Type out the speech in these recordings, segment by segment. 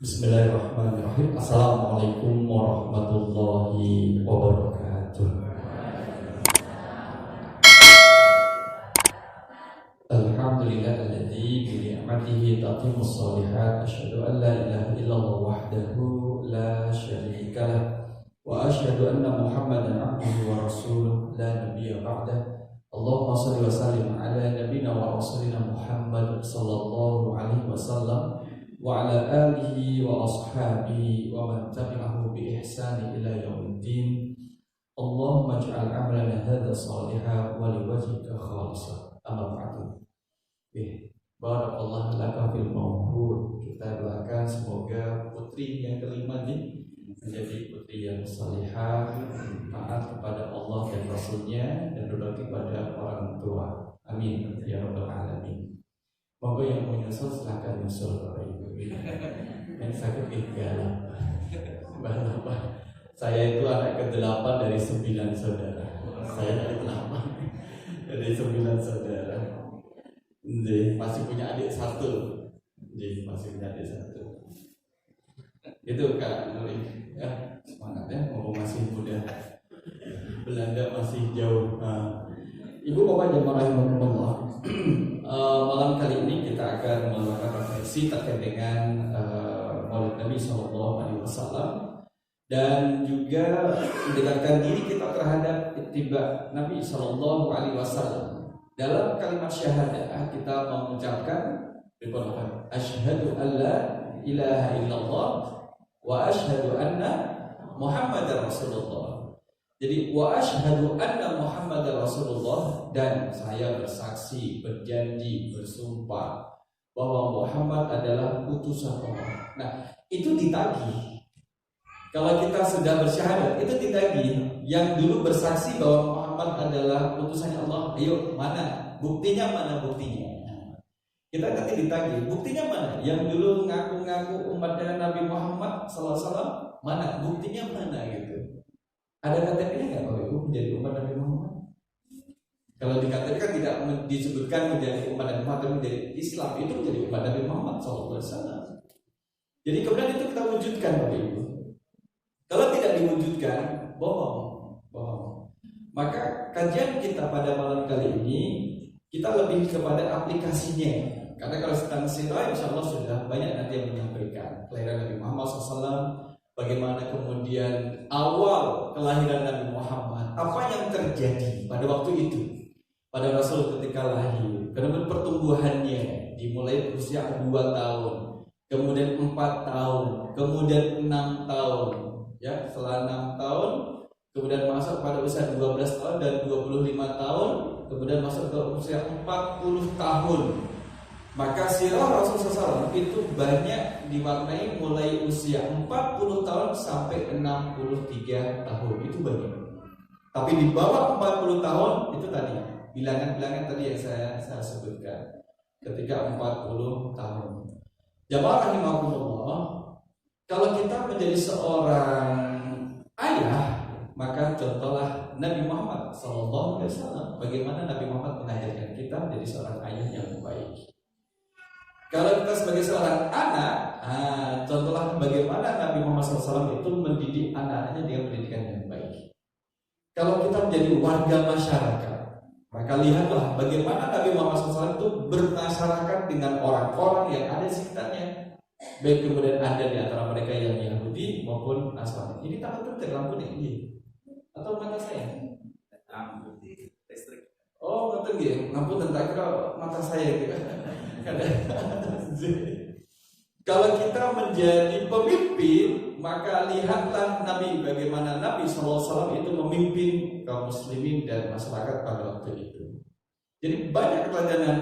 Bismillahirrahmanirrahim. Assalamualaikum warahmatullahi wabarakatuh. Alhamdulillahilladzi bi ni'matihi tatimmus shalihat. Asyhadu an la ilaha illallah wahdahu la syarika lah wa asyhadu anna Muhammadan abduhu wa rasuluh la nabiyya ba'dah. Allahumma shalli wa sallim ala nabiyyina wa rasulina Muhammad sallallahu alaihi wasallam wa ala alihi wa ashabihi wa man tabi'ahu bi ihsani ila yaumiddin. Allahumma ij'al 'amalana hadza shalihan wa liwajhika khalishan. Amma ba'du. Barakallahu laka fil mawhud. Kita doakan semoga putri yang kelima ini menjadi putri yang salihah, taat kepada Allah dan Rasulnya, dan berbakti kepada orang tua. Amin ya rabbal alamin. Monggo yang mau nyusul silakan nyusul Bapak Ibu. Yang sakit gagal. Bapak, saya itu anak ke-8 dari 9 saudara. Saya dari 8 dari 9 saudara. Jadi masih punya adik satu. Jadi masih punya adik satu. Itu Kak Nuri. Ya, semangat ya, ngomong masih muda. Belanda masih jauh. Ibu Bapak jemaah rahimakumullah. Malam kali ini kita akan melakukan refleksi terkait dengan Maulid Nabi SAW dan juga mendekatkan diri kita terhadap ittiba Nabi SAW. Dalam kalimat syahadah kita mengucapkan asyhadu alla ilaha illallah wa asyhadu anna Muhammadar Rasulullah. Jadi wa asyhadu anna Muhammadar Rasulullah, dan saya bersaksi, berjanji, bersumpah bahwa Muhammad adalah utusan Allah. Nah, itu ditagih. Kalau kita sudah bersyahadat, itu ditagih. Yang dulu bersaksi bahwa Muhammad adalah utusan Allah, ayo mana? Buktinya mana buktinya? Kita nanti ditagih. Buktinya mana? Yang dulu ngaku-ngaku umatnya Nabi Muhammad SAW, mana? Buktinya mana gitu? Ada KTP-nya nggak Bapak Ibu menjadi umat Nabi Muhammad? Kalau di KTP kan tidak disebutkan menjadi umat Nabi Muhammad, tapi menjadi Islam itu menjadi umat Nabi Muhammad SAW. Jadi kemudian itu kita wujudkan Bapak Ibu. Kalau tidak diwujudkan, bohong. Maka kajian kita pada malam kali ini kita lebih kepada aplikasinya. Karena kalau sedang sirah, insya Allah sudah banyak nanti yang menyampaikan kelahiran Nabi Muhammad SAW. Bagaimana kemudian awal kelahiran Nabi Muhammad, apa yang terjadi pada waktu itu, pada Rasul ketika lahir, kemudian pertumbuhannya dimulai usia 2 tahun, kemudian 4 tahun, kemudian 6 tahun, ya setelah 6 tahun, kemudian masuk pada usia 12 tahun dan 25 tahun, kemudian masuk ke usia 40 tahun. Maka sirah Rasulullah SAW itu banyak diwarnai mulai usia 40 tahun sampai 63 tahun. Itu banyak. Tapi di bawah 40 tahun itu tadi bilangan-bilangan tadi yang saya sebutkan. Ketika 40 tahun. Jamaah rahimakumullah, kalau kita menjadi seorang ayah, maka contohlah Nabi Muhammad SAW. Bagaimana Nabi Muhammad mengajarkan kita menjadi seorang ayah yang baik. Kalau kita sebagai seorang anak, contohlah bagaimana Nabi Muhammad SAW itu mendidik anak-anaknya dengan pendidikan yang baik. Kalau kita menjadi warga masyarakat, maka lihatlah bagaimana Nabi Muhammad SAW itu bermasyarakat dengan orang-orang yang ada di sekitarnya. Baik kemudian ada di antara mereka yang Yahudi maupun Nasrani. Ini takut terang lampu ini atau mata saya? Lampu di listrik. Oh, betul ya. Lampu tentang mata saya gitu. Kalau kita menjadi pemimpin, maka lihatlah Nabi, bagaimana Nabi SAW itu memimpin kaum muslimin dan masyarakat pada waktu itu. Jadi banyak pelajaran.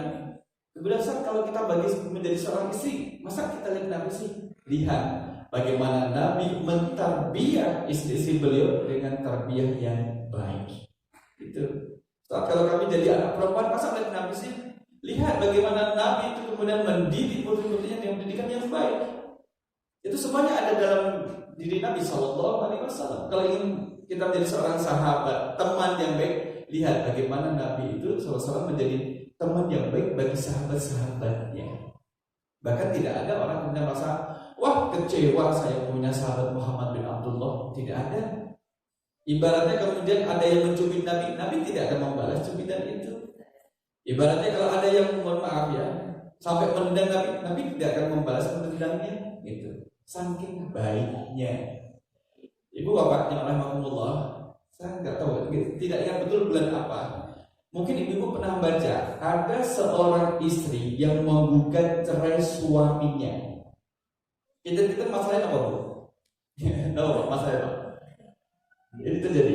Kemudian kalau kita menjadi seorang istri, masa kita lihat Nabi sih? Lihat bagaimana Nabi mentarbiyah istri beliau dengan tarbiyah yang baik. Itu. Kalau kami jadi anak perempuan, masa lihat Nabi sih? Lihat bagaimana Nabi itu kemudian mendidik putri-putrinya dengan pendidikan yang baik. Itu semuanya ada dalam diri Nabi SAW. Kalau ingin kita menjadi seorang sahabat, teman yang baik, lihat bagaimana Nabi itu SAW menjadi teman yang baik bagi sahabat-sahabatnya. Bahkan tidak ada orang kemudian merasa, wah kecewa saya punya sahabat Muhammad bin Abdullah. Tidak ada. Ibaratnya kemudian ada yang mencubit Nabi, Nabi tidak akan membalas cubitan itu. Ibaratnya kalau ada yang, mohon maaf ya, sampai menendang Nabi, Nabi tidak akan membalas menendangnya. Gitu. Saking baiknya. Ibu bapaknya rahimahullah, saya nggak tahu, tidak ingat betul bulan apa. Mungkin ibu pernah baca ada seorang istri yang menggugat cerai suaminya. Kita masalahnya apa bu? Tahu pak masalahnya apa? Ini terjadi.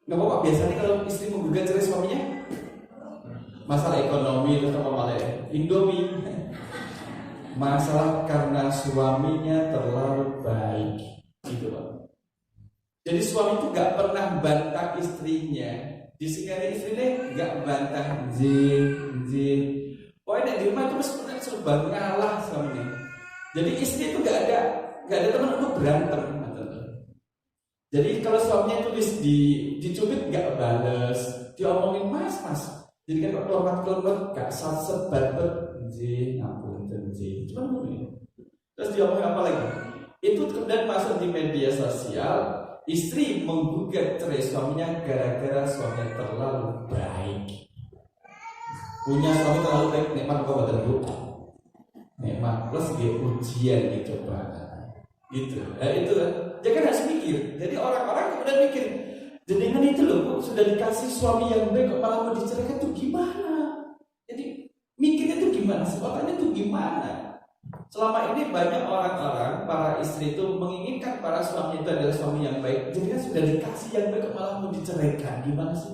Nggak apa-apa. Biasanya kalau istri menggugat cerai suaminya, masalah ekonomi atau apa malah Indomie. Masalah karena suaminya terlalu baik, gitu pak. Jadi suami itu nggak pernah bantah istrinya. Disikari istrinya nggak bantah zin. Pokoknya di rumah itu sebenarnya serba ngalah suaminya. Jadi istri itu nggak ada teman untuk berantem. Jadi kalau suaminya itu dicubit nggak balas, diomongin mas. Jadi kan keluar nggak satset banget, ngampun cuma begini. Terus diomongin apa lagi? Itu kemudian masuk di media sosial. Istri menggugat cerai suaminya gara-gara suaminya terlalu baik. Punya suami terlalu baik, nikmat apa betul bu? Nikmat plus dia ujian dicoba. Gitu. Itu jangan harus mikir. Jadi orang-orang kemudian mikir, jenengan itu loh bu, sudah dikasih suami yang baik kok malah mau diceraikan tuh gimana? Jadi mikirnya tuh gimana? Sebutannya tuh gimana? Selama ini banyak orang-orang, para istri itu menginginkan para suami itu adalah suami yang baik. Jadi kan sudah dikasih yang baik kok malah mau diceraikan. Gimana sih?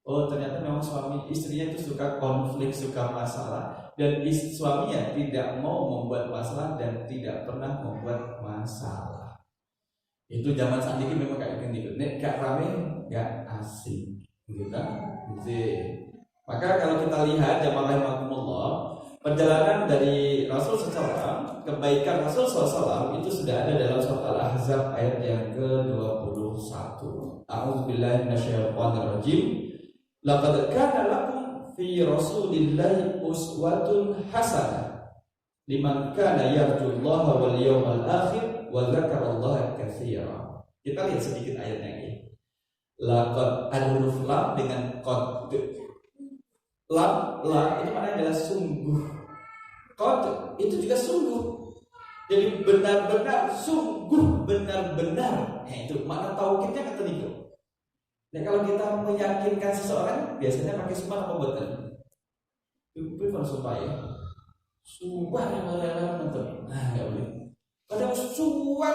Oh ternyata memang suami istrinya itu suka konflik, suka masalah. Dan suaminya tidak mau membuat masalah dan tidak pernah membuat masalah. Itu zaman saat ini memang kayak gini. Nek gak rame, gak asik. Gitu kan? Maka kalau kita lihat jamaah rahimakumullah, perjalanan dari Rasul SAW, kebaikan Rasul SAW itu sudah ada dalam surat Al-Ahzab ayat yang ke-21. A'udzubillahi minasyaitonirrajim. Laqad kana lakum fi Rasulillahi uswatun hasanah liman kana yarjullaha wal yawmal akhir wa dzakarallaha katsira. Kita lihat sedikit ayatnya ini. Laqad al-huruf lam dengan qad. Lam itu maknanya adalah sungguh. Qad itu juga sungguh. Jadi benar-benar, sungguh benar-benar. Nah, itu makna taukidnya kata niku. Nah kalau kita meyakinkan seseorang biasanya pakai sumpah apa buatan? Itu pun sumpah ya. Sumpah yang betul. Nah nggak boleh. Kalau sumpah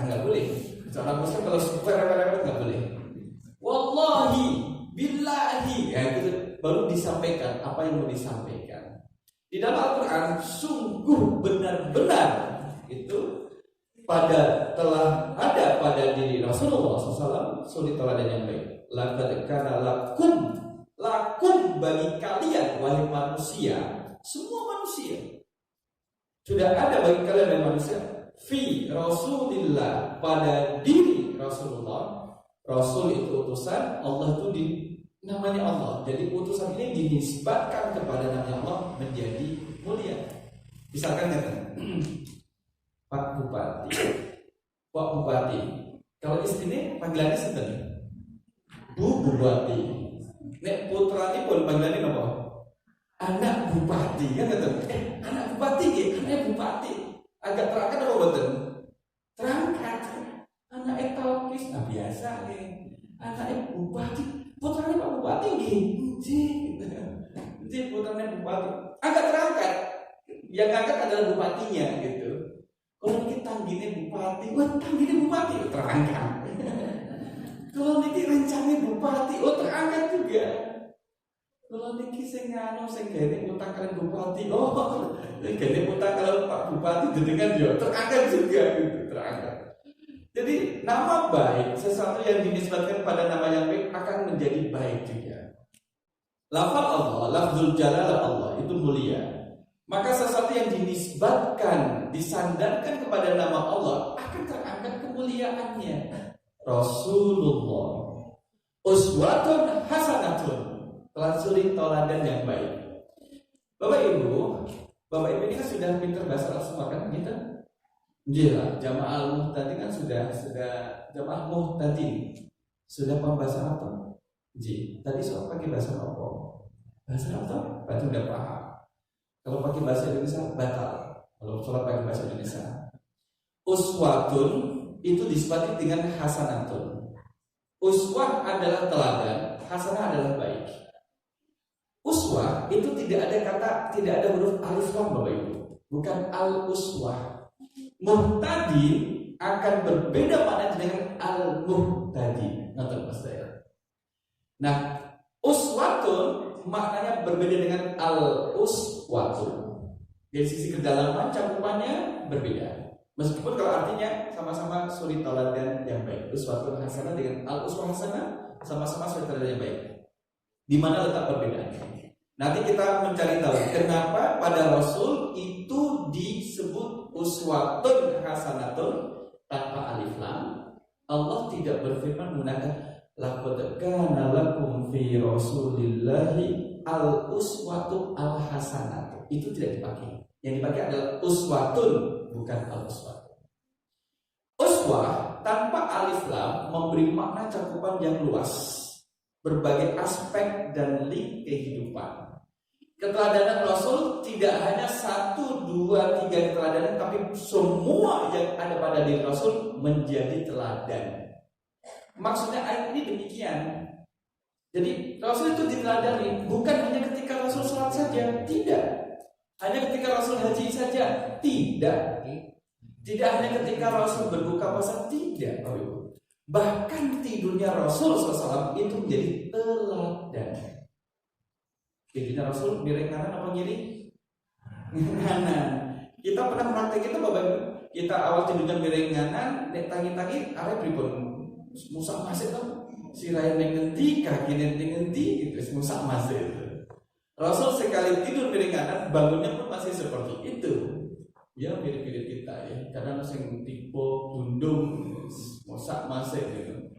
nggak boleh. Seorang muslim kalau sumpah nggak boleh. Wallahi, billahi, ya gitu. Baru disampaikan apa yang mau disampaikan. Di dalam Al-Quran sungguh benar-benar itu telah ada pada diri Rasulullah SAW suri teladan yang baik. Laqad kana lakum bagi kalian wahai manusia, semua manusia sudah ada bagi kalian wahai manusia fi Rasulillah, pada diri Rasulullah. Rasul itu utusan Allah, itu namanya Allah. Jadi utusan ini dinisbatkan kepada nama Allah menjadi mulia. Misalkan kata Pak Bupati. Kalau istrinya panggilannya sinten? Bu Bupati. Nek putrane pun panggilannya apa? Anak Bupati. Kan kata, anak Bupati nggih, anak Bupati. Agak terangkat apa mboten? Terangkat. Anak etalkis biasa nggih. Anak Bupati. Putrane Pak Bupati nggih. Nggih, putrane Bupati. Agak terangkat. Yang angkat adalah bupatinya gitu. Kalau kita tanggine bupati, tanggine bupati terangkat. Kalau niki rencane bupati, terangkat juga. Kalau niki sing gene utang kalian bupati, gene utang kalau Pak Bupati dengan yo terangkat juga gitu, terangkat. Jadi nama baik, sesuatu yang dinisbatkan pada nama yang baik akan menjadi baik juga. Lafal Allah, lafzul jalalah Allah itu mulia. Maka sesuatu yang dinisbatkan, disandarkan kepada nama Allah akan terangkat kemuliaannya. Rasulullah uswatun hasanatun, telah suri teladan yang baik. Bapak Ibu, Bapak Ibu ini kan sudah pintar bahasa Arab semua kan kita? Iya, jamaah muhtadi kan sudah jamaah muhtadi sudah paham bahasa apa? Ji, tadi soal pakai bahasa apa? Bahasa apa? Berarti udah paham. Kalau pakai bahasa Indonesia batal. Kalau sholat pakai bahasa Indonesia, uswatun itu disebut dengan hasanatun. Uswah adalah teladan, hasanah adalah baik. Uswah itu tidak ada huruf alif lam Bapak Ibu, bukan al-uswah. Muhtadi akan berbeda makna dengan al-muhtadi. Nonton Mas saya. Nah, uswatun maknanya berbeda dengan al-uswatun. Dari sisi kedalaman cakupannya berbeda. Meskipun kalau artinya sama-sama suri teladan yang baik. Uswatun hasanah dengan al-uswah hasanah sama-sama suri teladan yang baik. Di mana letak perbedaannya? Nanti kita mencari tahu kenapa pada Rasul itu disebut uswatun hasanatun tanpa alif lam. Allah tidak berfirman menggunakan laqad kana lakum fi rasulillahi al-uswatu al-hasanatu. Itu tidak dipakai. Yang dipakai adalah uswatun, bukan al-uswatu. Uswah tanpa alif lam memberi makna cakupan yang luas, berbagai aspek dan link kehidupan. Keteladanan Rasul tidak hanya 1, 2, 3 keteladanan, tapi semua yang ada pada diri Rasul menjadi teladan. Maksudnya ayat ini demikian. Jadi Rasul itu diteladani bukan hanya ketika Rasul sholat saja, tidak. Hanya ketika Rasul haji saja, tidak. Tidak hanya ketika Rasul berbuka puasa, tidak. Bahkan tidurnya Rasul SAW itu menjadi teladan. Tidurnya Rasul miring kanan apa kiri? Kanan. Kita pernah praktek itu Bapak Ibu. Kita awal tidurnya miring kanan, nek tangi-tangi arep pripun? Musak masih tuh sirah yang ngendi, kaki ngendi gitu, musak masih itu. Rasul sekali tidur miring kanan, bangunnya pun masih seperti itu. Ya mirip-mirip kita ya, karena masih tipe gundung, musak masih gitu.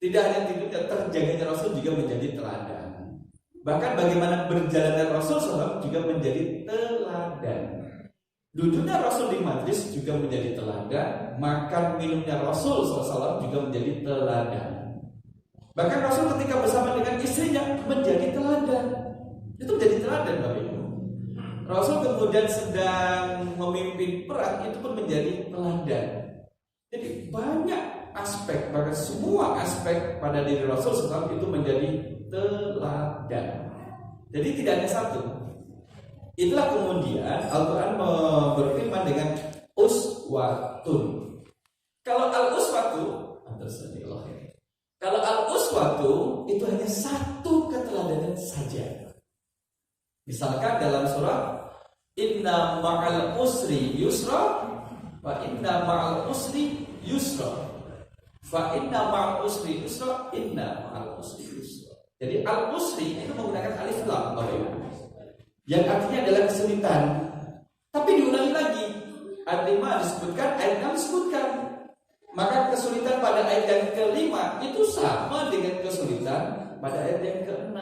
Tidak hanya tidurnya, terjaganya Rasul juga menjadi teladan. Bahkan bagaimana berjalannya Rasul SAW juga menjadi teladan. Duduknya Rasul di majlis juga menjadi teladan. Makan minumnya Rasul SAW juga menjadi teladan. Bahkan Rasul ketika bersama dengan istrinya menjadi teladan. Itu menjadi teladan Bapak Ibu. Rasul kemudian sedang memimpin perang, itu pun menjadi teladan. Jadi banyak aspek, bahkan semua aspek pada diri Rasul SAW itu menjadi teladan. Jadi tidak hanya satu. Itulah kemudian Al-Quran berfirman dengan uswatun. Kalau al-uswatu, kalau al-uswatu itu hanya satu keteladanan saja. Misalkan dalam surah Inna ma'al usri yusra wa inna ma'al usri yusra fa inna ma'al usri yusra inna ma'al usri yusra. Jadi al-usri itu menggunakan alif lam Bapak Ibu, yang artinya adalah kesulitan. Tapi diulangi lagi, ayat 5 disebutkan, ayat 6 disebutkan. Maka kesulitan pada ayat yang ke-5 itu sama dengan kesulitan pada ayat yang ke-6.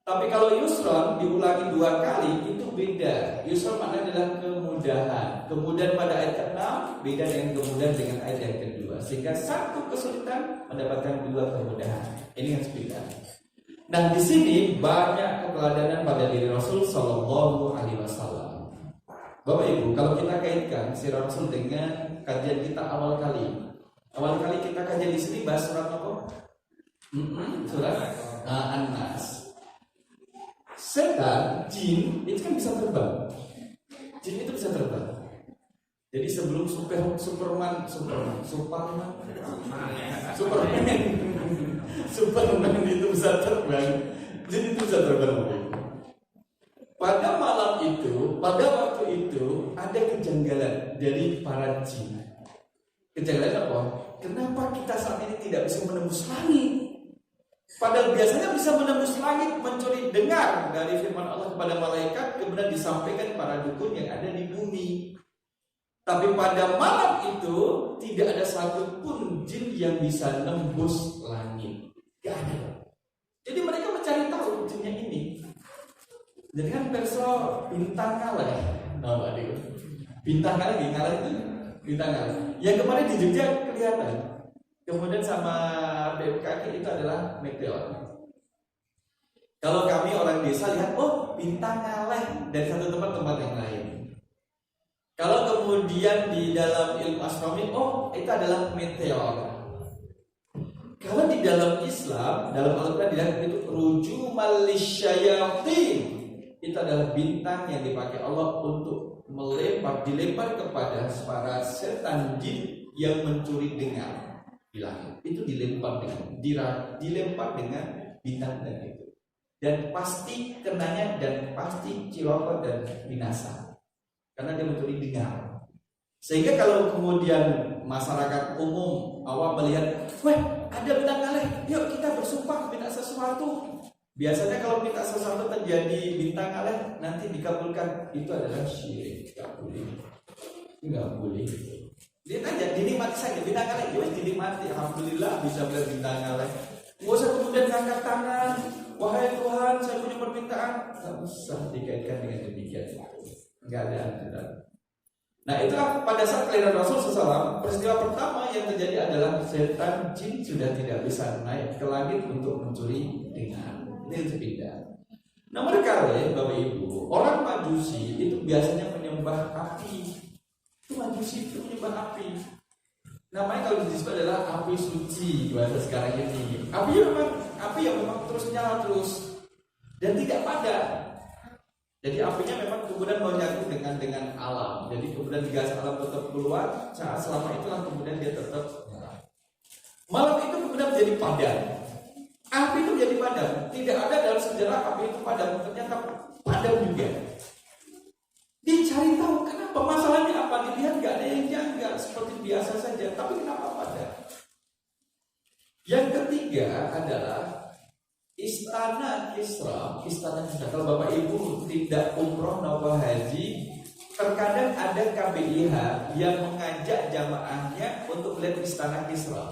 Tapi kalau yusron diulangi 2 kali itu beda. Yusron maknanya adalah kemudahan. Kemudian pada ayat ke-6 beda dengan kemudahan dengan ayat yang kedua. Sehingga satu kesulitan mendapatkan 2 kemudahan. Ini yang beda. Nah di sini banyak keteladanan pada diri Rasul Sallallahu Alaihi Wasallam. Bapak Ibu, kalau kita kaitkan sirah Rasul dengan kajian kita awal kali kita kajian di sini bahas surat apa? Surat An-Nas. Setan, jin itu kan bisa terbang. Jin itu bisa terbang. Jadi sebelum Superman itu bisa terbang, jin itu bisa terbang. Pada malam itu, pada waktu itu ada kejanggalan dari para jin. Kejanggalan apa? Kenapa kita saat ini tidak bisa menembus langit? Padahal biasanya bisa menembus langit, mencuri dengar dari firman Allah kepada malaikat, kemudian disampaikan para dukun yang ada di bumi. Tapi pada malam itu tidak ada satupun jin yang bisa nembus langit. Gak ada. Jadi mereka mencari tahu jinnya ini. Jadi kan perso bintang kalah, nama dia. Bintang kalah itu bintang kalah. Yang kemarin di Jogja kelihatan. Kemudian sama BMKG itu adalah meteor. Kalau kami orang desa lihat, oh bintang kalah dari satu tempat yang lain. Kalau kemudian di dalam ilmu astronomi, oh itu adalah meteor. Kalau di dalam Islam, dalam Al-Quran dilihat itu rujumal lisyayatin. Itu adalah bintang yang dipakai Allah untuk dilempar kepada para setan jin yang mencuri dengar di langit. Itu dilempar dengan bintang dan itu. Dan pasti kenanya dan pasti cilaka dan binasa. Karena dia mencuri dengar. Sehingga kalau kemudian masyarakat umum awam melihat, wah ada bintang kalah, yuk kita bersumpah minta sesuatu. Biasanya kalau minta sesuatu terjadi bintang kalah, nanti dikabulkan. Itu adalah syirik, tidak boleh. Tidak boleh. Dia aja dinikmati saja bintang kalah, ya dinikmati. Alhamdulillah bisa melihat bintang kalah. Nggak usah kemudian angkat tangan, wahai Tuhan saya punya permintaan. Nggak usah dikaitkan dengan demikian. Nggak ada aturan. Nah itulah pada saat kelahiran Rasul SAW, peristiwa pertama yang terjadi adalah setan jin sudah tidak bisa naik ke langit untuk mencuri dengar. Ini pindah. Nah mereka Bapak Ibu, orang Majusi itu biasanya menyembah api. Itu Majusi itu menyembah api. Namanya kalau disebut adalah api suci bahasa sekarang ini. Api yang memang terus nyala terus dan tidak padam. Jadi apinya memang kemudian menyatu dengan alam. Jadi kemudian gas alam tetap keluar. Selama itulah kemudian dia tetap nyala. Malam itu kemudian menjadi padam. Api itu menjadi padam. Tidak ada dalam sejarah api itu padam. Ternyata padam juga. Dicari tahu kenapa, masalahnya apa, dilihat gak ada yang janggal, seperti biasa saja, tapi kenapa padam? Yang ketiga adalah Istana Kisra. Kalau Bapak Ibu tidak umroh maupun haji, terkadang ada KBIH yang mengajak jamaahnya untuk melihat Istana Kisra.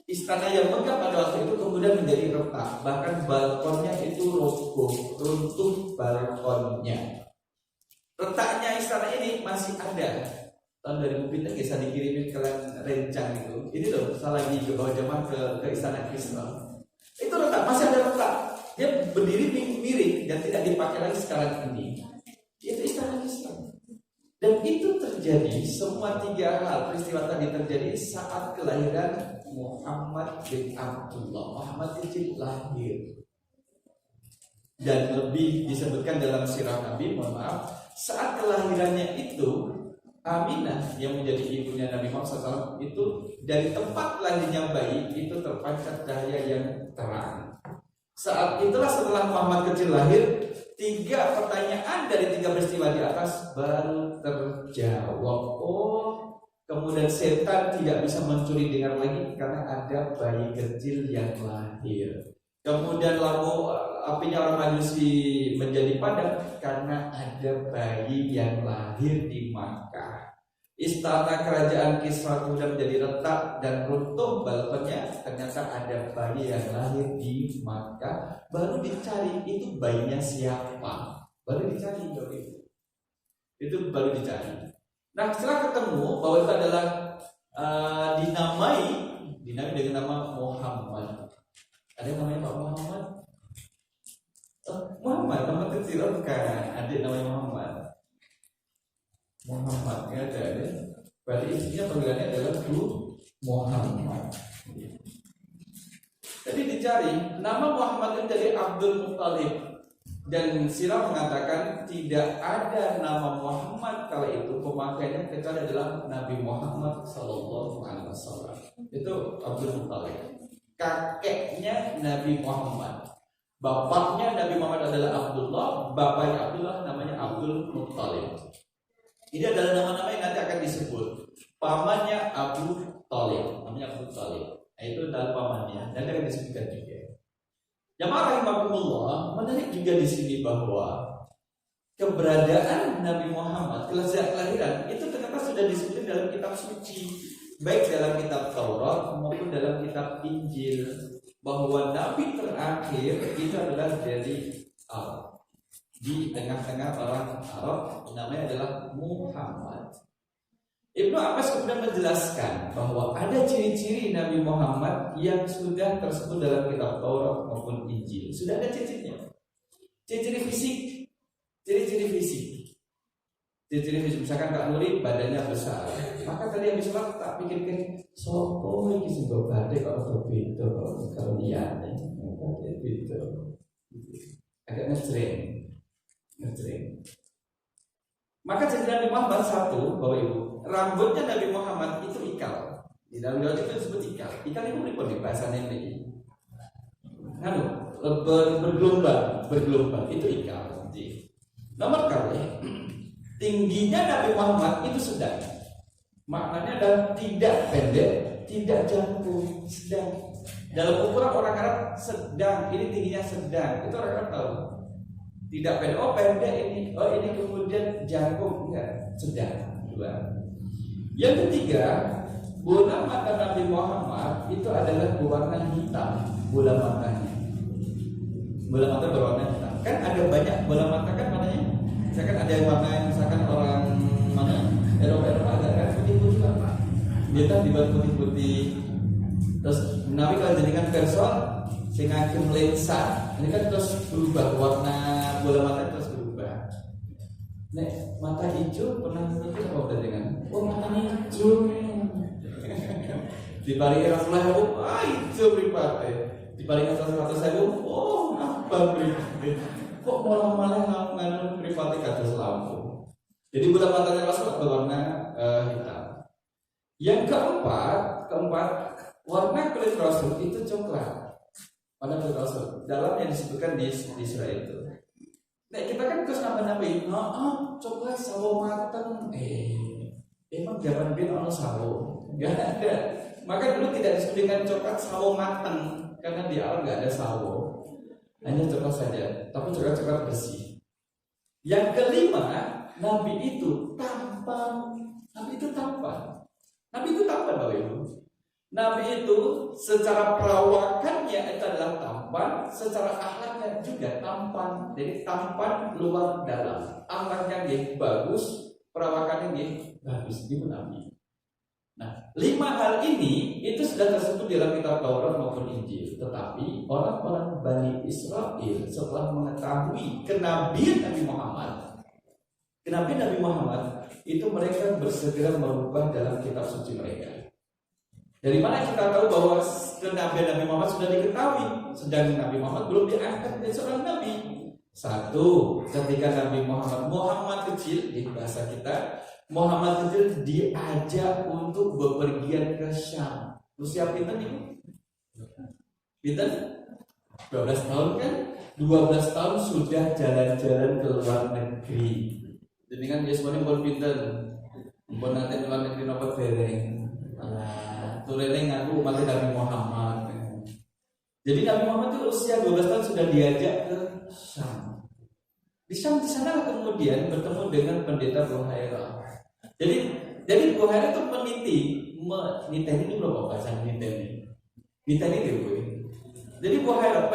Istana yang megah pada waktu itu kemudian menjadi retak, bahkan balkonnya itu runtuh balkonnya. Retaknya istana ini masih ada. Tahun 2003 bisa dikirimin ke Rencang itu. Ini loh, saya lagi ke bawah jamaah ke Istana Kisra. Itu retak, masih ada retak. Dia berdiri miring dan tidak dipakai lagi sekarang ini. Itu Istana Kisra. Dan itu terjadi, semua tiga hal peristiwa tadi terjadi saat kelahiran Muhammad bin Abdullah. Muhammad kecil lahir. Dan lebih disebutkan dalam sirah Nabi, mohon maaf, saat kelahirannya itu Aminah yang menjadi ibunya Nabi Muhammad SAW itu dari tempat lahirnya bayi itu terpancar cahaya yang terang. Saat itulah setelah Muhammad kecil lahir, 3 pertanyaan dari 3 peristiwa di atas baru terjawab. Oh, kemudian setan tidak bisa mencuri dengar lagi karena ada bayi kecil yang lahir. Kemudian lampu apinya orang Majusi menjadi padam karena ada bayi yang lahir di Makkah. Istana kerajaan Kisra kemudian menjadi retak dan runtuh balkonnya. Ternyata ada bayi yang lahir di Makkah. Baru dicari itu bayinya siapa. Baru dicari itu baru dicari. Nah setelah ketemu bahwa itu adalah dinamai dengan nama Muhammad. Ada yang namanya Pak Muhammad? Muhammad, nama kecil kan? Adik namanya Muhammad ya ada. Berarti istrinya panggilannya adalah Bu Muhammad. Jadi dicari nama Muhammad itu dari Abdul Muttalib. Dan sirah mengatakan tidak ada nama Muhammad kala itu pemakaiannya kecuali adalah Nabi Muhammad SAW. Itu Abdul Muttalib. Kakeknya Nabi Muhammad, bapaknya Nabi Muhammad adalah Abdullah, bapaknya Abdullah namanya Abdul Muttalib. Ini adalah nama-nama yang nanti akan disebut. Pamannya Abu Thalib, namanya Abu Thalib. Nah, itu adalah pamannya, nanti akan disebutkan juga. Jamaah rahimakumullah, menarik juga di sini bahwa keberadaan Nabi Muhammad, kelahiran itu ternyata sudah disebutkan dalam kitab suci. Baik dalam kitab Taurat maupun dalam kitab Injil, bahwa Nabi terakhir itu adalah dari Allah. di tengah-tengah orang Arab, namanya adalah Muhammad. Ibnu Abbas kemudian menjelaskan bahwa ada ciri-ciri Nabi Muhammad yang sudah tersebut dalam kitab Taurat maupun Injil. Sudah ada ciri-cirinya. Ciri-ciri fisik. Ciri-ciri fisik. Ciri-ciri fisik, misalkan Kak Nuri badannya besar. Maka tadi habis sholat tak pikirkan sopo iki sing go badhe kok berbeda kalau liyane. Beda. Agak ngejreng. Maka ciri Nabi Muhammad satu, Bapak Ibu, rambutnya Nabi Muhammad itu ikal. Di dalam riwayat itu disebut ikal. Ikal itu pripun di bahasane iki? Bergelombang itu ikal. Nomor kali tingginya Nabi Muhammad itu sedang. Maknanya adalah tidak pendek, tidak jangkung, sedang. Dalam ukuran orang Arab sedang, ini tingginya sedang. Itu orang Arab tahu. Tidak pendek, pendek ini, ini kemudian jangkung, enggak, sedang. Dua. Yang ketiga, bola mata Nabi Muhammad itu adalah berwarna hitam, bola matanya. Bola mata berwarna hitam. Kan ada banyak bola mata kan maknanya. Misalkan ada yang warna, misalkan orang mana Eropa ada kan putih-putih apa? Dia dibuat putih-putih. Terus Nabi kalau jadikan person sehingga lensa, ini kan terus berubah warna bola mata terus berubah. Nek mata hijau pernah mikir apa dengan? Oh matanya hijau. Di balik Rasulullah, hijau beripate. Di balik Rasulullah saya, apa beripate? Kok malah nganu beripate kados lampu. Jadi bola matanya Rasulullah berwarna hitam. Yang keempat warna kulit Rasul itu coklat. Warna kulit Rasul. Dalamnya disebutkan di surah itu. Nah kita kan terus nambah-nambahin, coklat sawo mateng. Emang zaman bin ono sawo? Gak ada. Maka dulu tidak disebutkan coklat sawo mateng karena di Arab gak ada sawo. Hanya coklat saja, tapi coklat bersih. Yang kelima, Nabi itu tampan. Nabi itu tampan, Bapak Ibu. Nabi itu secara perawakannya itu adalah tampan, secara akhlaknya juga tampan. Jadi tampan luar dalam, akhlaknya dia bagus, perawakannya dia bagus. Itu Nabi. Nah, 5 hal ini itu sudah tersebut dalam kitab Taurat maupun Injil. Tetapi orang-orang Bani Israel setelah mengetahui kenabian Nabi Muhammad itu mereka bersegera merubah dalam kitab suci mereka. Dari mana kita tahu bahwa kenabian Nabi Muhammad sudah diketahui, sedang Nabi Muhammad belum diangkat menjadi seorang nabi? Satu, ketika Nabi Muhammad kecil, di bahasa kita Muhammad kecil diajak untuk bepergian ke Syam. Usia pinten itu? Pinten? 12 tahun kan? 12 tahun sudah jalan-jalan ke luar negeri. Jadi kan dia semuanya pun pinten. Pun nanti ke luar negeri nopo dereng. Turene ngaku umat Nabi Muhammad. Jadi Nabi Muhammad itu usia 12 tahun sudah diajak ke Syam. Di Syam di sana kemudian bertemu dengan pendeta Buhairah. Jadi Buhairah itu meniteni itu berapa bahasa niteni itu. Jadi Buhairah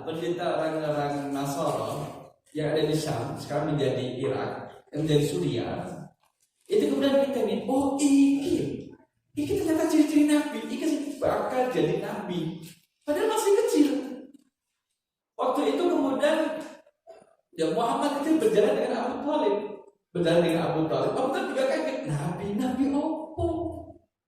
pendeta orang-orang Nasara yang ada di Syam sekarang menjadi Irak, menjadi Suriah. Itu kemudian niteni, iki ternyata ciri-ciri Nabi, iki bakal jadi Nabi. Padahal masih kecil. Waktu itu kemudian Muhammad itu berjalan dengan Abu Thalib. Abu Thalib juga kaget, Nabi opo?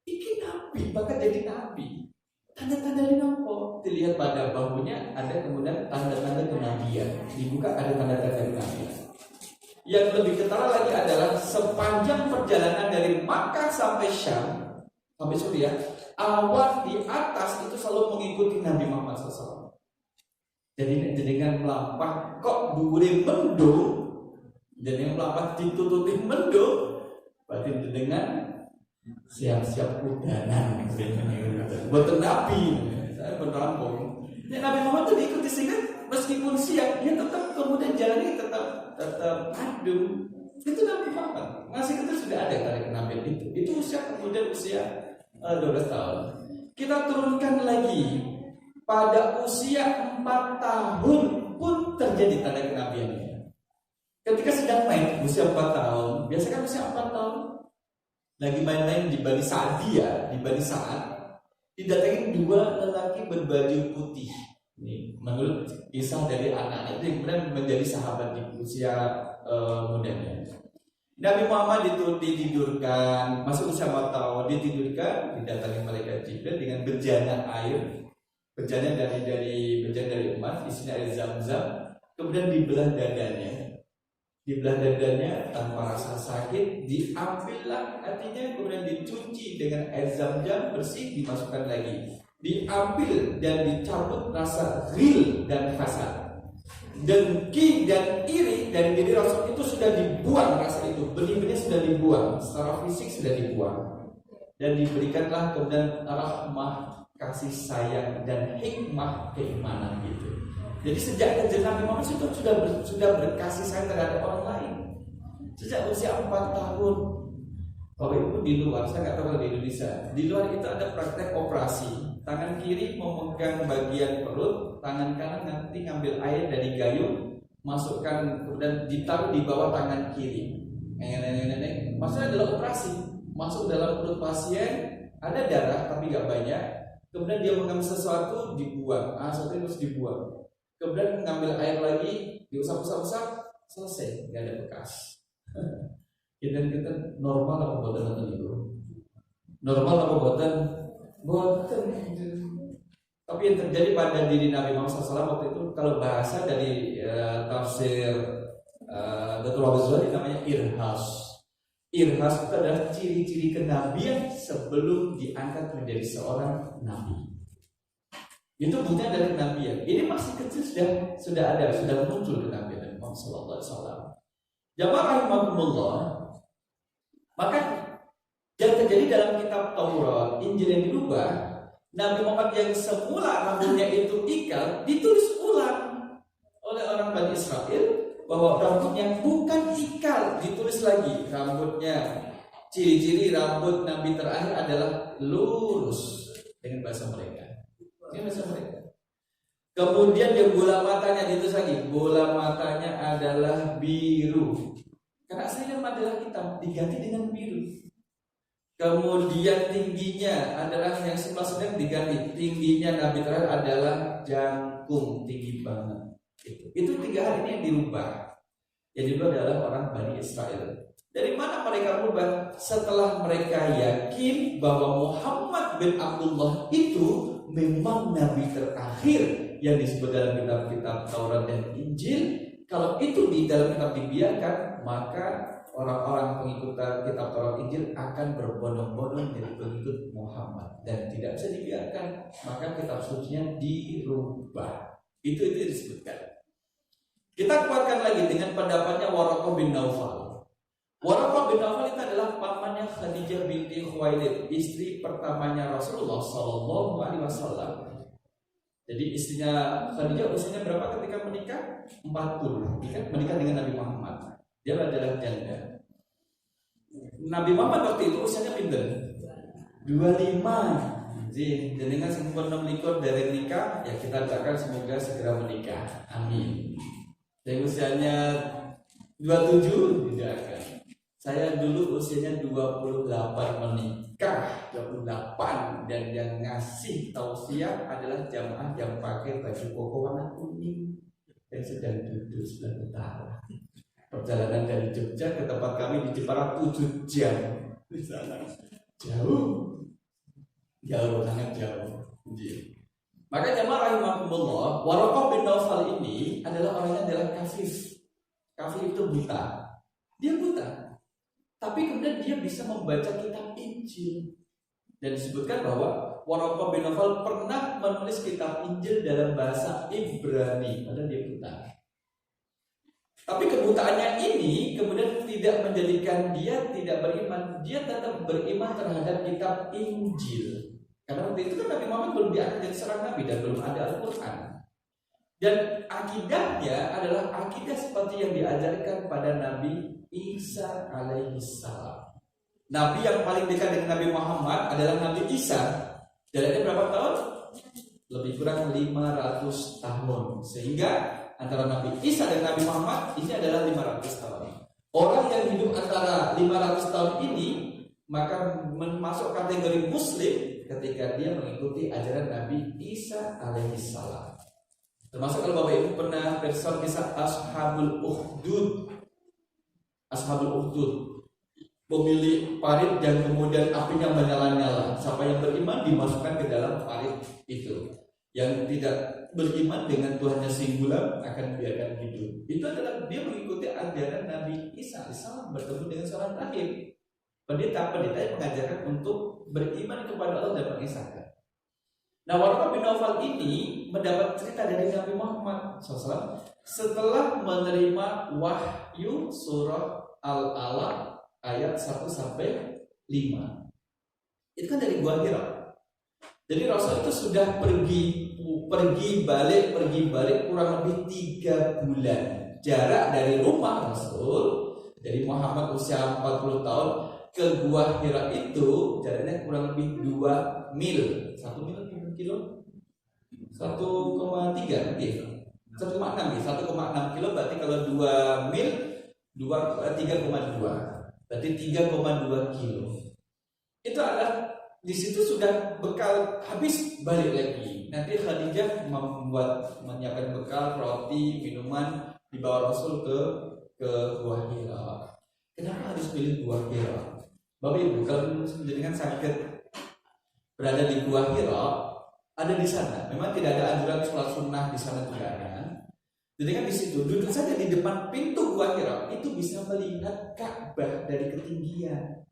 Iki Nabi, bakal jadi Nabi. Tanda-tanda apa? Dilihat pada bahunya ada kemudian tanda-tanda kenabian. Dibuka ada tanda-tanda kenabian. Yang lebih ketara lagi adalah sepanjang perjalanan dari Makkah sampai Syam, sampai Suriah, awan di atas itu selalu mengikuti Nabi Muhammad SAW. Jadi dengan melampah kok dhuwure mendung, jadi melampah ditutupi mendung, berarti dengan siap-siap udanan. Buat Nabi, saya bertampung. Nabi Muhammad itu diikuti sehingga meskipun siap, dia tetap kemudian jalannya tetap adem. Itu Nabi Muhammad. Masih itu sudah ada tadi kenabian itu. Itu usia 12 tahun. Kita turunkan lagi pada usia 4 tahun pun terjadi tanda kenabiannya. Ketika sedang main usia 4 tahun, biasanya kan usia 4 tahun lagi main-main di Bani Sa'diyah, di Bani Sa'ad, didatangin 2 lelaki berbaju putih. Ini menurut kisah dari anak itu yang kemudian menjadi sahabat di usia mudanya. Nabi Muhammad itu ditidurkan, masuk usia 4 tahun, ditidurkan, didatangi malaikat Jibril dengan bejana air, bejana dari emas, isinya air Zam-Zam, kemudian dibelah dadanya tanpa rasa sakit, diambillah hatinya, kemudian dicuci dengan air Zam-Zam bersih, dimasukkan lagi, diambil dan dicabut rasa ghil dan hasad, dengki dan iri dari diri Rasul itu sudah dibuang, rasa itu benih-benih sudah dibuang, secara fisik sudah dibuang, dan diberikanlah kemudian rahmah, kasih sayang dan hikmah keimanan gitu. Jadi sejak kecil Nabi Muhammad itu sudah berkasih sayang terhadap orang lain sejak usia 4 tahun. Kalau itu di luar, saya nggak tahu kalau di Indonesia, di luar itu ada praktek operasi. Tangan kiri memegang bagian perut, tangan kanan nanti ngambil air dari gayung, masukkan kemudian ditaruh di bawah tangan kiri. Nenek, maksudnya adalah operasi. Masuk dalam perut pasien, ada darah tapi nggak banyak. Kemudian dia mengambil sesuatu, dibuang. Sesuatu terus dibuang. Kemudian mengambil air lagi, diusap-usap, selesai, nggak ada bekas. Kita normal apa buatan itu? Normal apa buatan? Tapi yang terjadi pada diri Nabi Muhammad SAW waktu itu, kalau bahasa dari tafsir Dr. Wabizwani namanya irhas. Irhas itu adalah ciri-ciri kenabian sebelum diangkat menjadi seorang nabi. Itu buktinya dari kenabian. Ini masih kecil sudah muncul kenabian Nabi Muhammad SAW. Jamaah rahimakumullah. Maka yang terjadi dalam kitab Taurat, Injil yang dirubah, Nabi Muhammad yang semula rambutnya itu ikal ditulis ulang oleh orang Bani Israel bahwa rambutnya bukan ikal, ditulis lagi rambutnya. Ciri-ciri rambut Nabi terakhir adalah lurus dengan bahasa mereka. Ini bahasa mereka. Kemudian yang bola matanya ditulis lagi, bola matanya adalah biru. Karena aslinya adalah hitam, diganti dengan biru. Kemudian tingginya adalah yang sebelah sedang diganti. Tingginya Nabi terakhir adalah jangkung, tinggi banget. Itu 3 hal ini yang dirubah. Yang dirubah adalah orang Bani Israel. Dari mana mereka berubah? Setelah mereka yakin bahwa Muhammad bin Abdullah itu memang Nabi terakhir yang disebut dalam kitab-kitab Taurat dan Injil. Kalau itu di dalam kitab dibiarkan, maka orang-orang pengikut kitab Taurat Injil akan berbondong-bondong jadi pengikut Muhammad dan tidak bisa dibiarkan. Maka kitab sucinya dirubah. Itu disebutkan. Kita kuatkan lagi dengan pendapatnya Waraqah bin Naufal. Waraqah bin Naufal itu adalah pamannya Khadijah binti Khuwailid, istri pertamanya Rasulullah SAW. Jadi istrinya Khadijah usianya berapa ketika menikah? 40. Menikah dengan Nabi Muhammad. Dia adalah janda. Nabi Muhammad waktu itu usianya pinter 25. Jadi dengan sempurna menikah dari nikah, ya kita doakan semoga segera menikah. Amin. Dari usianya 27 didoakan. Saya dulu usianya 28 menikah, 28, dan yang ngasih tausiah adalah jamaah yang pakai baju koko warna kuning yang sedang duduk sebelah utara. Perjalanan dari Jogja ke tempat kami di Jepara 7 jam di sana. Jauh sangat jauh. Maka jamaah rahimakumullah, Waraqah bin Naufal ini adalah orangnya adalah kafif. Kafif itu buta. Dia buta. Tapi kemudian dia bisa membaca kitab Injil. Dan disebutkan bahwa Waraqah bin Naufal pernah menulis kitab Injil dalam bahasa Ibrani, padahal dia buta. Tapi kebutaannya ini kemudian tidak menjadikan dia tidak beriman. Dia tetap beriman terhadap kitab Injil. Karena waktu itu kan Nabi Muhammad belum diangkat jadi seorang nabi dan belum ada Al-Quran. Dan akidahnya adalah akidah seperti yang diajarkan pada Nabi Isa alaihissalam. Nabi yang paling dekat dengan Nabi Muhammad adalah Nabi Isa. Jaraknya berapa tahun? Lebih kurang 500 tahun. Sehingga antara Nabi Isa dan Nabi Muhammad ini adalah 500 tahun. Orang yang hidup antara 500 tahun ini maka masuk kategori muslim ketika dia mengikuti ajaran Nabi Isa alaihissalam. Termasuk kalau Bapak Ibu pernah dengar kisah Ashabul Ukhdud. Ashabul Ukhdud, pemilik parit dan kemudian apinya menyala-nyala. Siapa yang beriman dimasukkan ke dalam parit itu. Yang tidak beriman dengan Tuhannya singular akan biarkan hidup. Itu adalah dia mengikuti ajaran Nabi Isa alaihissalam bertemu dengan seorang rahib. Pendeta yang mengajarkan untuk beriman kepada Allah dan mengisahkan. Nah, Warqah bin Naufal ini mendapat cerita dari Nabi Muhammad SAW setelah menerima wahyu surah Al-Alaq ayat 1 sampai 5. Itu kan dari Gua Hira. Jadi Rasul itu sudah pergi balik kurang lebih 3 bulan. Jarak dari rumah Rasul dari Muhammad usia 40 tahun ke Gua Hira itu jaraknya kurang lebih 2 mil. 1 mil kilo 1,3 gitu. 1,6 kilo berarti kalau 2 mil 3,2. Berarti 3,2 kilo. Itu adalah di situ sudah bekal habis balik lagi. Nanti Khadijah menyiapkan bekal roti, minuman dibawa Rasul ke Gua Hira. Kenapa harus pilih Gua Hira? Bapak Ibu, kalau menjadikan sakit berada di Gua Hira, ada di sana. Memang tidak ada anjuran sholat sunnah di sana juga ada. Jadi kan di situ duduk saja di depan pintu Gua Hira itu bisa melihat Ka'bah dari ketinggian.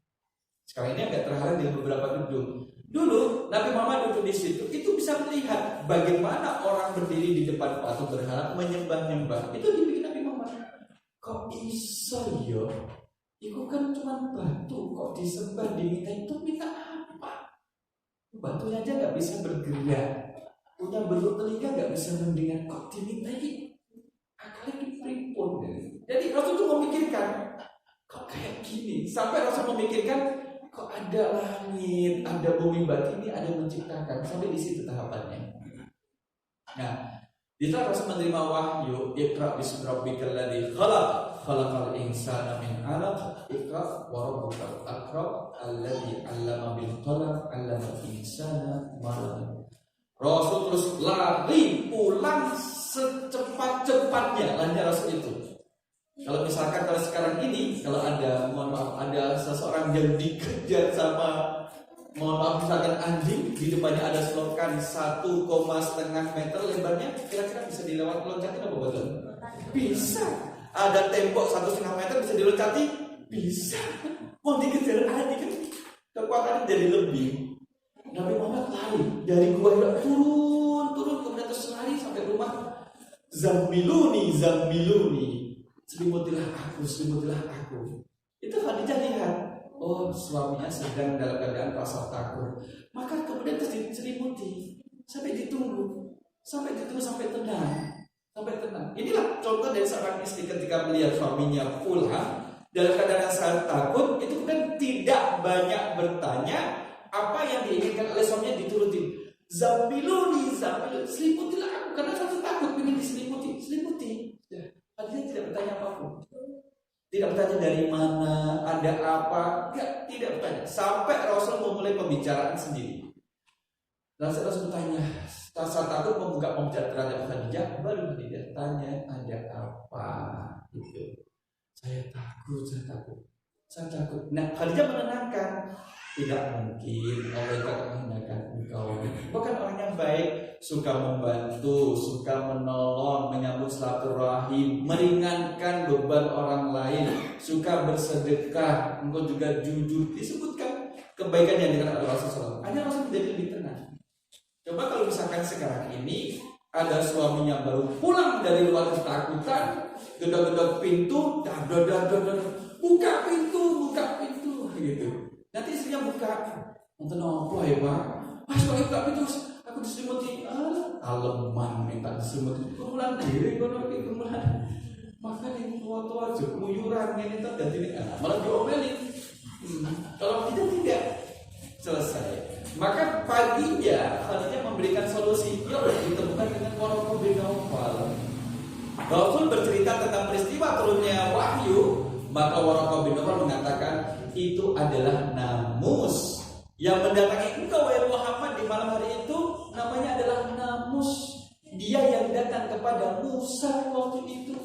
Sekarang ini agak terhalang di beberapa gedung. Dulu Nabi Muhammad duduk di situ itu bisa melihat bagaimana orang berdiri di depan patung berhala menyembah-nyembah. Itu dibikin Nabi Muhammad. Kok iso yo? Itu kan cuma batu, kok disembah diminta itu minta apa? Batunya aja nggak bisa bergerak, punya belut telinga nggak bisa mendengar, kok diminta ini? Akalnya diprimpun. Jadi Rasul itu memikirkan, kok kayak gini? Sampai Rasul memikirkan, kok ada langit, ada bumi batini, ada yang menciptakan. Sampai di situ tahapannya. Nah, di saat Rasul menerima wahyu, Iqra bismi rabbikal ladzi khalaq. Khalaqal insana min 'alaq, iqra wa rabbukal akram alladzi 'allama bil qalam 'allamal insana ma lam. Rasul terus lari pulang secepat-cepatnya lanjut Rasul itu. Kalau misalkan kalau sekarang ini kalau ada mohon maaf ada seseorang yang dikejar sama mohon maaf misalkan anjing di depannya ada selokan 1,5 meter lebarnya, kira-kira bisa dilewat loncatin apa betul? Bisa. Ada tembok 1,5 meter bisa diloncati? Bisa. Mau dikejar aja kan kekuatannya jadi lebih. Nabi Muhammad lari dari Gua Hira turun kemudian terus lari sampai rumah. Zammiluni selimutilah aku. Itu Khadijah lihat, oh suaminya sedang dalam keadaan rasa takut. Maka kemudian terus diselimuti sampai ditunggu sampai tenang. Inilah contoh dari seorang istri ketika melihat suaminya pulang dalam keadaan sangat takut, itu kan tidak banyak bertanya, apa yang diinginkan oleh suaminya diturutin. Zammiluni, selimutilah aku karena saya takut ingin diselimuti. Dia tidak bertanya apapun. Tidak bertanya dari mana, ada apa, tidak bertanya. Sampai Rasul memulai pembicaraan sendiri. Lalu Rasul bertanya, saat takut membuka pembicaraan terhadap Khadijah, baru Khadijah tanya ada apa gitu. Saya takut. Nah, Khadijah menenangkan. Tidak mungkin Allah akan menghinakan engkau. Bukan orang yang baik, suka membantu, suka menolong, menyambut silaturahim, meringankan beban orang lain, suka bersedekah, engkau juga jujur. Disebutkan kebaikan yang dengan Rasulullah. Hanya Rasul menjadi lebih tenang. Coba kalau misalkan sekarang ini ada suaminya baru pulang dari luar ketakutan, gedor-gedor pintu, buka pintu gitu. Nanti istrinya buka, nonton apa ya Pak? Mas Pak buka pintu, aku diselimuti. Aleman minta diselimuti. Kemulan diri, kemulan. Maka di tua-tua aja keluyuran ini tak jadi malah diomelin. Kalau tidak selesai. Maka paginya Khadijah memberikan solusi. Yuk ditemukan dengan Warqah bin Naufal. Rasul bercerita tentang peristiwa turunnya wahyu, maka Waraqah bin Nawfal mengatakan itu adalah namus yang mendatangi engkau wahai Muhammad di malam hari itu, namanya adalah namus. Dia yang datang kepada Musa waktu itu.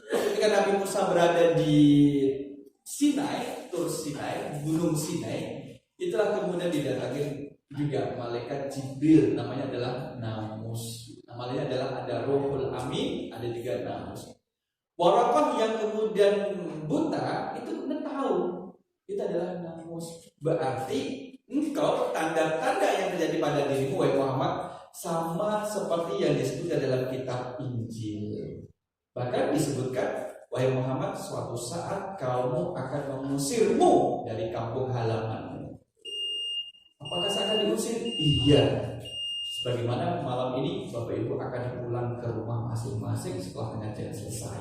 Ketika Nabi Musa berada di Sinai, Tur Sinai, Gunung Sinai, itulah kemudian didatangi juga malaikat Jibril, namanya adalah namus. Namanya adalah ada Ruhul Amin, ada juga namus. Waraqah yang kemudian buta itu kemudian tahu itu adalah namus. Berarti engkau tanda-tanda yang terjadi pada dirimu wahai Muhammad sama seperti yang disebutkan dalam kitab Injil. Bahkan disebutkan, wahai Muhammad, suatu saat kaummu akan mengusirmu dari kampung halamanmu. Apakah saya akan diusir? Iya. Sebagaimana malam ini Bapak Ibu akan pulang ke rumah masing-masing setelah pengajian selesai.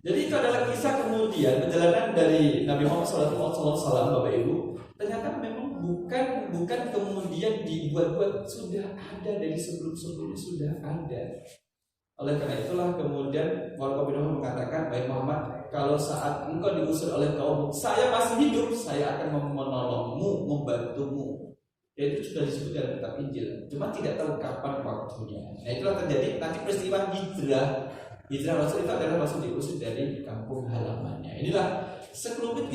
Jadi itu adalah kisah kemudian perjalanan dari Nabi Muhammad SAW, Bapak Ibu. Ternyata memang bukan kemudian dibuat-buat, sudah ada dari sebelum-sebelumnya sudah ada. Oleh karena itulah kemudian Waraqah bin Nawfal mengatakan, baik Muhammad, kalau saat engkau diusir oleh kaum, saya masih hidup, saya akan menolongmu, membantumu. Itu sudah disebut dalam kitab Injil. Cuma tidak tahu kapan waktunya. Nah itulah terjadi nanti peristiwa hijrah. Hijrah Rasul itu adalah Rasul diusir dari kampung halamannya. Inilah sekelumit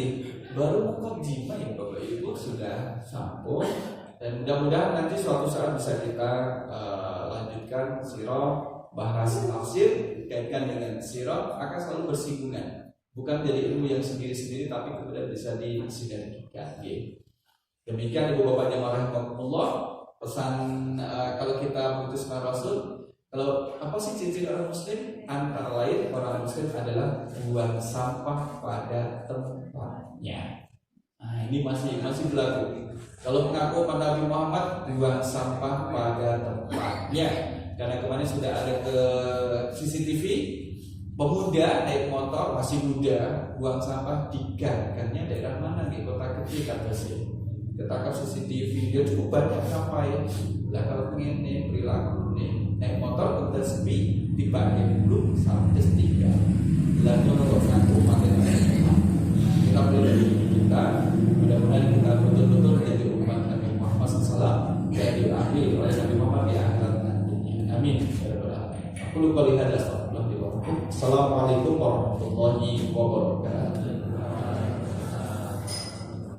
baru mukadimah ya Bapak Ibu sudah sambung. Dan mudah-mudahan nanti suatu saat bisa kita lanjutkan sirah, bahas tafsir dikaitkan dengan sirah akan selalu bersinggungan. Bukan menjadi ilmu yang sendiri-sendiri, tapi kemudian bisa disinergikan. Demikian Ibu Bapak jemaah rahimakumullah, pesan kalau kita memutuskan Rasul, kalau apa sih ciri orang Muslim? Antara lain orang Muslim adalah buang sampah pada tempatnya. Nah ini masih berlaku. Kalau mengaku pada Nabi Muhammad, buang sampah pada tempatnya. Karena kemarin sudah ada ke CCTV, pemuda naik motor masih muda buang sampah di gang-gangnya daerah mana di kota kecil kan ketangkap CCTV, dia cukup banyak sampai lah kalau pengen nih perilaku nih naik motor kemudian sepi dipakai belum sampai tiga lalu nomor satu pakai kita beli kita mudah-mudahan kita betul-betul menjadi umat Nabi Muhammad SAW yang diakhiri oleh Nabi Muhammad di akhirat nantinya. Amin. Aku lupa lihat. Assalamualaikum warahmatullahi wabarakatuh.